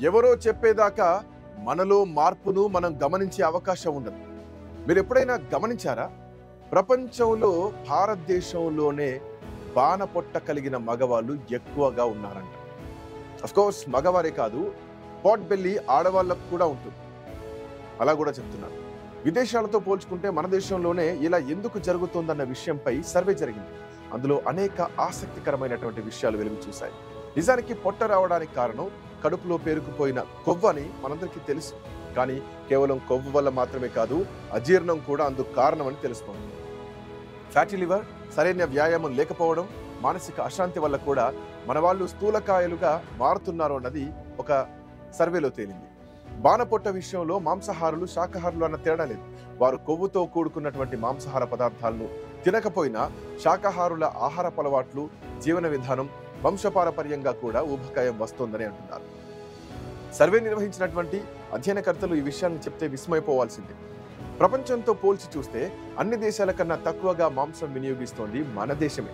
ఎవరో చెప్పేదాకా మనలో మార్పును మనం గమనించే అవకాశం ఉండదు. మీరు ఎప్పుడైనా గమనించారా? ప్రపంచంలో భారతదేశంలోనే బాణపొట్ట కలిగిన మగవాళ్ళు ఎక్కువగా ఉన్నారంట. కోర్స్ మగవారే కాదు, పాట్ బెల్లి ఆడవాళ్ళకు కూడా ఉంటుంది. అలా కూడా చెప్తున్నారు. విదేశాలతో పోల్చుకుంటే మన దేశంలోనే ఇలా ఎందుకు జరుగుతుందన్న విషయంపై సర్వే జరిగింది. అందులో అనేక ఆసక్తికరమైనటువంటి విషయాలు వెలుగు చూశాయి. నిజానికి పొట్ట రావడానికి కారణం కడుపులో పేరుకుపోయిన కొవ్వు అని మనందరికీ తెలుసు. కానీ కేవలం కొవ్వు వల్ల మాత్రమే కాదు, అజీర్ణం కూడా అందుకు కారణమని తెలుస్తోంది. ఫ్యాటీ లివర్, సరైన వ్యాయామం లేకపోవడం, మానసిక అశాంతి వల్ల కూడా మన వాళ్ళు స్థూలకాయలుగా మారుతున్నారు అన్నది ఒక సర్వేలో తేలింది. బాణపొట్ట విషయంలో మాంసాహారులు శాకాహారులు అన్న తేడా లేదు. వారు కొవ్వుతో కూడుకున్నటువంటి మాంసాహార పదార్థాలను తినకపోయినా శాకాహారుల ఆహారపు అలవాట్లు, జీవన విధానం, వంశపారపర్యంగా కూడా ఊబకాయం వస్తోందని అంటున్నారు. సర్వే నిర్వహించినటువంటి అధ్యయనకర్తలు ఈ విషయాన్ని చెప్తే విస్మయపోవాల్సిందే. ప్రపంచంతో పోల్చి చూస్తే అన్ని దేశాల కన్నా తక్కువగా మాంసం వినియోగిస్తోంది మన దేశమే.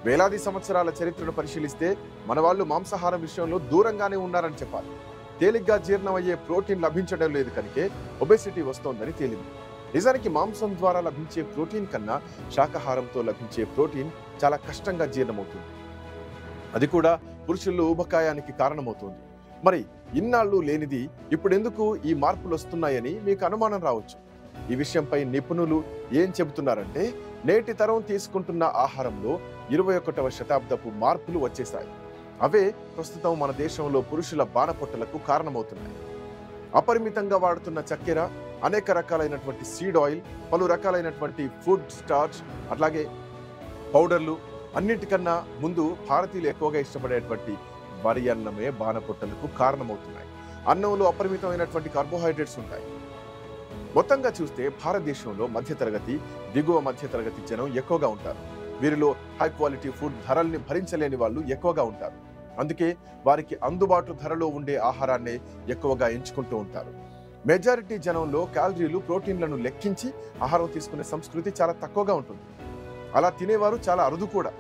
వేలాది సంవత్సరాల చరిత్రను పరిశీలిస్తే మన వాళ్ళు మాంసాహారం విషయంలో దూరంగానే ఉన్నారని చెప్పాలి. తేలిగ్గా జీర్ణమయ్యే ప్రోటీన్ లభించడం లేదు కనుకే ఒబెసిటీ వస్తోందని తేలింది. నిజానికి మాంసం ద్వారా లభించే ప్రోటీన్ కన్నా శాకాహారంతో లభించే ప్రోటీన్ చాలా కష్టంగా జీర్ణమవుతుంది. అది కూడా పురుషుల్లో ఊబకాయానికి కారణమవుతుంది. మరి ఇన్నాళ్ళు లేనిది ఇప్పుడెందుకు ఈ మార్పులు వస్తున్నాయని మీకు అనుమానం రావచ్చు. ఈ విషయంపై నిపుణులు ఏం చెబుతున్నారంటే, నేటి తరం తీసుకుంటున్న ఆహారంలో 21వ శతాబ్దపు మార్పులు వచ్చేశాయి. అవే ప్రస్తుతం మన దేశంలో పురుషుల బాణపొట్టలకు కారణమవుతున్నాయి. అపరిమితంగా వాడుతున్న చక్కెర, అనేక రకాలైనటువంటి సీడ్ ఆయిల్, పలు రకాలైనటువంటి ఫుడ్ స్టార్చ్, అట్లాగే పౌడర్లు, అన్నిటికన్నా ముందు భారతీయులు ఎక్కువగా ఇష్టపడేటువంటి వరి అన్నమే బాణపొట్టలకు కారణమవుతున్నాయి. అన్నంలో అపరిమితమైనటువంటి కార్బోహైడ్రేట్స్ ఉంటాయి. మొత్తంగా చూస్తే భారతదేశంలో మధ్యతరగతి, దిగువ మధ్యతరగతి జనం ఎక్కువగా ఉంటారు. వీరిలో హై క్వాలిటీ ఫుడ్ ధరల్ని భరించలేని వాళ్ళు ఎక్కువగా ఉంటారు. అందుకే వారికి అందుబాటు ధరలో ఉండే ఆహారాన్ని ఎక్కువగా ఎంచుకుంటూ ఉంటారు. మెజారిటీ జనంలో క్యాలరీలు, ప్రోటీన్లను లెక్కించి ఆహారం తీసుకునే సంస్కృతి చాలా తక్కువగా ఉంటుంది. అలా తినేవారు చాలా అరుదు కూడా.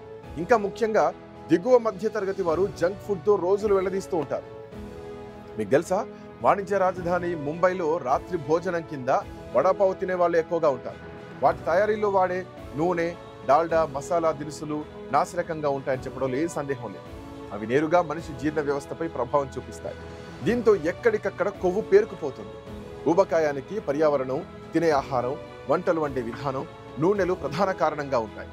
ఇంకా ముఖ్యంగా దిగువ మధ్య తరగతి వారు జంక్ ఫుడ్తో రోజులు వెళ్లదీస్తూ ఉంటారు. మీకు తెలుసా, వాణిజ్య రాజధాని ముంబైలో రాత్రి భోజనం కింద వడాపావు తినే వాళ్ళు ఎక్కువగా ఉంటారు. వాటి తయారీలో వాడే నూనె, డాల్డా, మసాలా దినుసులు నాసిరకంగా ఉంటాయని చెప్పడంలో ఏ సందేహం లేదు. అవి నేరుగా మనిషి జీర్ణ వ్యవస్థపై ప్రభావం చూపిస్తాయి. దీంతో ఎక్కడికక్కడ కొవ్వు పేరుకుపోతుంది. ఊబకాయానికి పర్యావరణం, తినే ఆహారం, వంటలు వండే విధానం, నూనెలు ప్రధాన కారణంగా ఉంటాయి.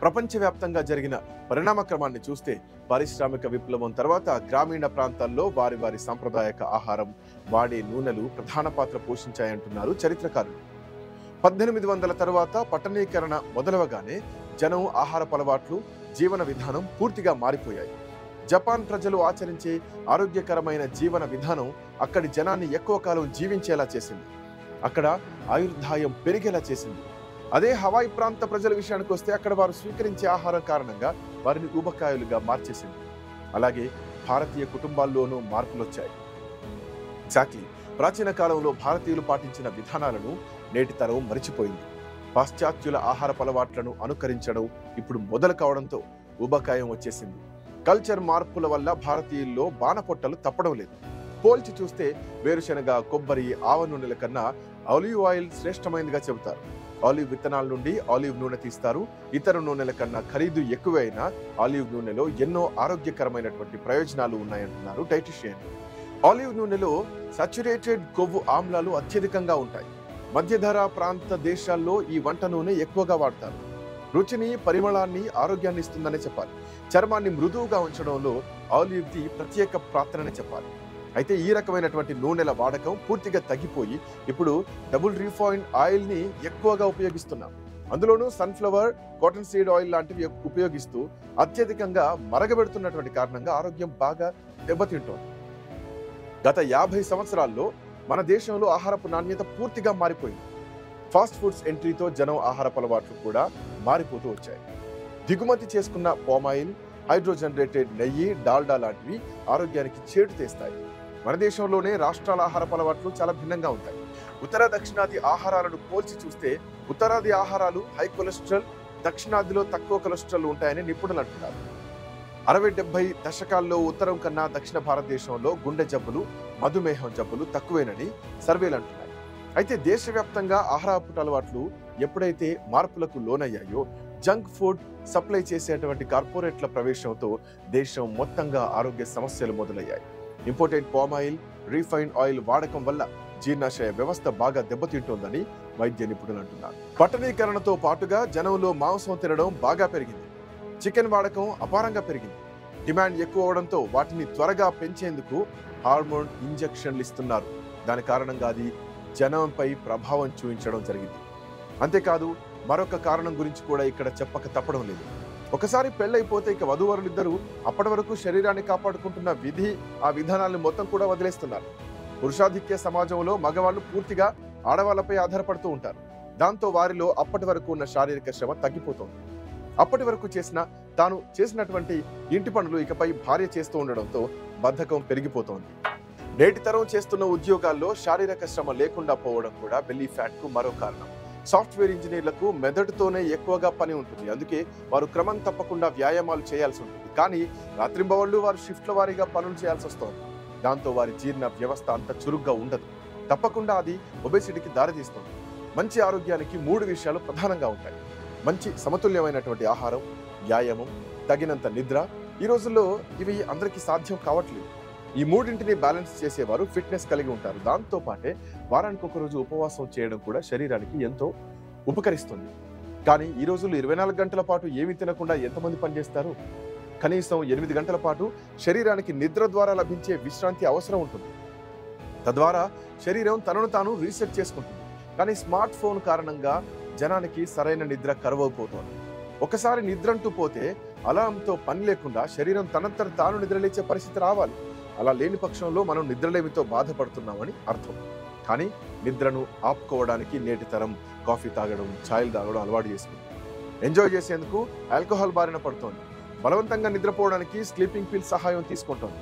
ప్రపంచవ్యాప్తంగా జరిగిన పరిణామ క్రమాన్ని చూస్తే పారిశ్రామిక విప్లవం తర్వాత గ్రామీణ ప్రాంతాల్లో వారి వారి సాంప్రదాయక ఆహారం, వాడే నూనెలు ప్రధాన పాత్ర పోషించాయంటున్నారు చరిత్రకారులు. 1800 తర్వాత పట్టణీకరణ మొదలవగానే జనం ఆహారపు అలవాట్లు, జీవన విధానం పూర్తిగా మారిపోయాయి. జపాన్ ప్రజలు ఆచరించే ఆరోగ్యకరమైన జీవన విధానం అక్కడి జనాన్ని ఎక్కువ కాలం జీవించేలా చేసింది. అక్కడ ఆయుర్దాయం పెరిగేలా చేసింది. అదే హవాయి ప్రాంత ప్రజల విషయానికి వస్తే అక్కడ వారు స్వీకరించే ఆహారం కారణంగా వారిని ఊబకాయులుగా మార్చేసింది. అలాగే భారతీయ కుటుంబాల్లోనూ మార్పులు వచ్చాయి. ఎగ్జాక్ట్లీ, ప్రాచీన కాలంలో భారతీయులు పాటించిన విధానాలను నేటి తరం మరిచిపోయింది. పాశ్చాత్యుల ఆహారపు అలవాట్లను అనుకరించడం ఇప్పుడు మొదలు కావడంతో ఊబకాయం వచ్చేసింది. కల్చర్ మార్పుల వల్ల భారతీయుల్లో బాణపొట్టలు తప్పడం లేదు. పోల్చి చూస్తే వేరుశనగ, కొబ్బరి, ఆవ నూనెల కన్నా ఆలివ్ ఆయిల్ శ్రేష్టమైనదిగా చెబుతారు. ఆలివ్ విత్తనాల నుండి ఆలివ్ నూనె తీస్తారు. ఇతర నూనెల కన్నా ఖరీదు ఎక్కువైనా ఆలివ్ నూనెలో ఎన్నో ఆరోగ్యకరమైనటువంటి ప్రయోజనాలు ఉన్నాయంటున్నారు డైటిషియన్. ఆలివ్ నూనెలో సాచురేటెడ్ కొవ్వు ఆమ్లాలు అత్యధికంగా ఉంటాయి. మధ్యధర ప్రాంత దేశాల్లో ఈ వంట నూనె ఎక్కువగా వాడతారు. రుచిని, పరిమళాన్ని, ఆరోగ్యాన్ని ఇస్తుందనే చెప్పాలి. చర్మాన్ని మృదువుగా ఉంచడంలో ఆలివ్ది ప్రత్యేక పాత్రనే చెప్పాలి. అయితే ఈ రకమైనటువంటి నూనెల వాడకం పూర్తిగా తగ్గిపోయి ఇప్పుడు డబుల్ రీఫైన్డ్ ఆయిల్ ని ఎక్కువగా ఉపయోగిస్తున్నాం. అందులోనూ సన్ఫ్లవర్, కాటన్ సీడ్ ఆయిల్ లాంటివి ఉపయోగిస్తూ అత్యధికంగా మరగబెడుతున్నటువంటి కారణంగా ఆరోగ్యం బాగా దెబ్బతింటోంది. గత 50 సంవత్సరాల్లో మన దేశంలో ఆహారపు నాణ్యత పూర్తిగా మారిపోయింది. ఫాస్ట్ ఫుడ్స్ ఎంట్రీతో జనం ఆహారపు అలవాట్లు కూడా మారిపోతూ వచ్చాయి. దిగుమతి చేసుకున్న పామాయిల్, హైడ్రోజనరేటెడ్ నెయ్యి, డాల్డా లాంటివి ఆరోగ్యానికి చేటు తెస్తాయి. మన దేశంలోనే రాష్ట్రాల ఆహారపు అలవాట్లు చాలా భిన్నంగా ఉంటాయి. ఉత్తర దక్షిణాది ఆహారాలను పోల్చి చూస్తే ఉత్తరాది ఆహారాలు హై కొలెస్ట్రాల్, దక్షిణాదిలో తక్కువ కొలెస్ట్రాల్ ఉంటాయని నిపుణులు అంటున్నారు. 60-70 దశకాల్లో ఉత్తరం కన్నా దక్షిణ భారతదేశంలో గుండె జబ్బులు, మధుమేహం జబ్బులు తక్కువేనని సర్వేలు అంటున్నాయి. అయితే దేశవ్యాప్తంగా ఆహారపు అలవాట్లు ఎప్పుడైతే మార్పులకు లోనయ్యాయో, జంక్ ఫుడ్ సప్లై చేసేటువంటి కార్పొరేట్ల ప్రవేశంతో దేశం మొత్తంగా ఆరోగ్య సమస్యలు మొదలయ్యాయి. Imported palm oil, refined oil వాడకం వల్ల జీర్ణాశయ వ్యవస్థ బాగా దెబ్బతింటోందని వైద్య నిపుణులు అంటున్నారు. పట్టణీకరణతో పాటుగా జనంలో మాంసం తినడం బాగా పెరిగింది. చికెన్ వాడకం అపారంగా పెరిగింది. డిమాండ్ ఎక్కువ అవడంతో వాటిని త్వరగా పెంచేందుకు హార్మోన్ ఇంజెక్షన్లు ఇస్తున్నారు. దాని కారణంగా అది జనంపై ప్రభావం చూపించడం జరిగింది. అంతేకాదు, మరొక కారణం గురించి కూడా ఇక్కడ చెప్పక తప్పడం లేదు. ఒకసారి పెళ్ళైపోతే ఇక వధూవరులిద్దరూ అప్పటి వరకు శరీరాన్ని కాపాడుకుంటున్న ఆ విధానాలను మొత్తం కూడా వదిలేస్తున్నారు. పురుషాధిక్య సమాజంలో మగవాళ్ళు పూర్తిగా ఆడవాళ్లపై ఆధారపడుతూ ఉంటారు. దాంతో వారిలో అప్పటి వరకు ఉన్న శారీరక శ్రమ తగ్గిపోతుంది. అప్పటి వరకు తాను చేసినటువంటి ఇంటి పనులు ఇకపై భార్య చేస్తూ ఉండడంతో బద్ధకం పెరిగిపోతోంది. నేటి తరం చేస్తున్న ఉద్యోగాల్లో శారీరక శ్రమ లేకుండా పోవడం కూడా బెల్లీ ఫ్యాట్ కు మరో కారణం. సాఫ్ట్వేర్ ఇంజనీర్లకు మెదడుతోనే ఎక్కువగా పని ఉంటుంది. అందుకే వారు క్రమం తప్పకుండా వ్యాయామాలు చేయాల్సి ఉంటుంది. కానీ రాత్రింబవళ్లు వారు షిఫ్ట్ల వారీగా పనులు చేయాల్సి వస్తుంది. దాంతో వారి జీర్ణ వ్యవస్థ అంత చురుగ్గా ఉండదు. తప్పకుండా అది ఒబెసిటీకి దారితీస్తుంది. మంచి ఆరోగ్యానికి 3 విషయాలు ప్రధానంగా ఉంటాయి. మంచి సమతుల్యమైనటువంటి ఆహారం, వ్యాయామం, తగినంత నిద్ర. ఈ రోజుల్లో ఇవి అందరికీ సాధ్యం కావట్లేదు. ఈ 3ంటిని బ్యాలెన్స్ చేసేవారు ఫిట్నెస్ కలిగి ఉంటారు. దాంతో పాటే వారానికి ఒక రోజు ఉపవాసం చేయడం కూడా శరీరానికి ఎంతో ఉపకరిస్తుంది. కానీ ఈ రోజుల్లో 24 గంటల పాటు ఏమి తినకుండా ఎంతమంది పనిచేస్తారు? కనీసం 8 గంటల పాటు శరీరానికి నిద్ర ద్వారా లభించే విశ్రాంతి అవసరం ఉంటుంది. తద్వారా శరీరం తనను తాను రీసెట్ చేసుకుంటుంది. కానీ స్మార్ట్ ఫోన్ కారణంగా జనానికి సరైన నిద్ర కరువైపోతోంది. ఒకసారి నిద్రంటూ పోతే అలారంతో పని లేకుండా శరీరం తనంతట తాను నిద్రలేచే పరిస్థితి రావాలి. అలా లేని పక్షంలో మనం నిద్రలేమితో బాధపడుతున్నామని అర్థం. కానీ నిద్రను ఆపుకోవడానికి నేటి తరం కాఫీ తాగడం, ఛాయలు తాగడం అలవాటు చేసుకుంది. ఎంజాయ్ చేసేందుకు ఆల్కహాల్ బారిన పడుతోంది. బలవంతంగా నిద్రపోవడానికి స్లీపింగ్ పిల్ సహాయం తీసుకుంటోంది.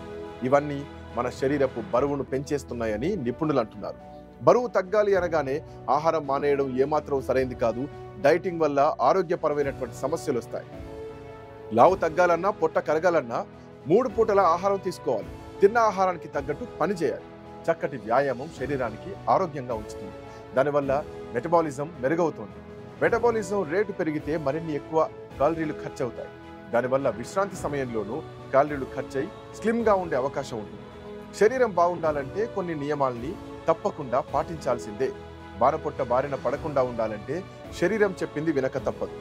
ఇవన్నీ మన శరీరపు బరువును పెంచేస్తున్నాయని నిపుణులు అంటున్నారు. బరువు తగ్గాలి అనగానే ఆహారం మానేయడం ఏమాత్రం సరైంది కాదు. డైటింగ్ వల్ల ఆరోగ్యపరమైనటువంటి సమస్యలు వస్తాయి. లావు తగ్గాలన్నా, పొట్ట కరగాలన్నా 3 పూటల ఆహారం తీసుకోవాలి. తిన్న ఆహారానికి తగ్గట్టు పని చేయాలి. చక్కటి వ్యాయామం శరీరానికి ఆరోగ్యంగా ఉంచుతుంది. దానివల్ల మెటబాలిజం మెరుగవుతుంది. మెటబాలిజం రేటు పెరిగితే మరిన్ని ఎక్కువ క్యాలరీలు ఖర్చు అవుతాయి. దానివల్ల విశ్రాంతి సమయంలోనూ క్యాలరీలు ఖర్చయి స్లిమ్గా ఉండే అవకాశం ఉంటుంది. శరీరం బాగుండాలంటే కొన్ని నియమాల్ని తప్పకుండా పాటించాల్సిందే. బారిన పడకుండా ఉండాలంటే శరీరం చెప్పింది వినక తప్పదు.